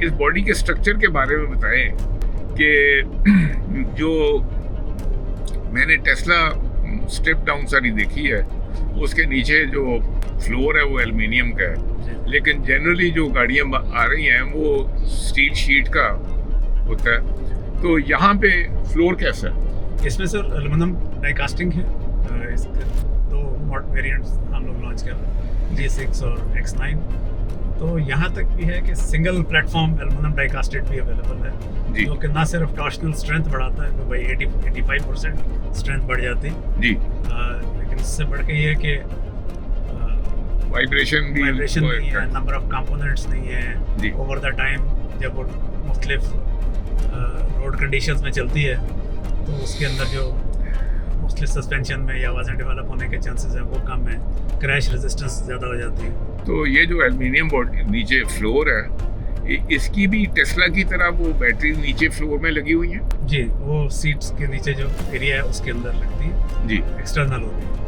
इस बॉडी के स्ट्रक्चर के बारे में बताएं कि जो मैंने टेस्ला स्टेप डाउन सारी देखी है, उसके नीचे जो फ्लोर है वो एल्युमिनियम का है, लेकिन जनरली जो गाड़ियाँ आ रही हैं वो स्टील शीट का होता है। तो यहाँ पे फ्लोर कैसा है? इसमें सर एल्युमिनियम डाई कास्टिंग है। इसके 2 वेरिएंट्स हम लोग लॉन्च कर रहे हैं, G6 और X9। तो यहाँ तक भी है कि single platform aluminium die casted भी अवेलेबल है, जो कि ना सिर्फ टॉर्शनल स्ट्रेंथ बढ़ाता है, तो भाई 85% स्ट्रेंथ बढ़ जाती है जी, लेकिन इससे बढ़ के ये है कि वाइब्रेशन नहीं है, नंबर ऑफ कंपोनेंट्स नहीं है। ओवर द टाइम जब वो मुख्तलिफ रोड कंडीशंस में चलती है तो उसके अंदर जो मुख्तलिफ सस्पेंशन में या वजन डेवलप होने के चांसेस हैं वो कम है, क्रैश रेजिस्टेंस ज़्यादा हो जाती है। तो ये जो एल्युमिनियम बॉडी नीचे फ्लोर है, इसकी भी टेस्ला की तरह वो बैटरी नीचे फ्लोर में लगी हुई है? जी, वो सीट्स के नीचे जो एरिया है उसके अंदर लगती है जी, एक्सटर्नल होती है।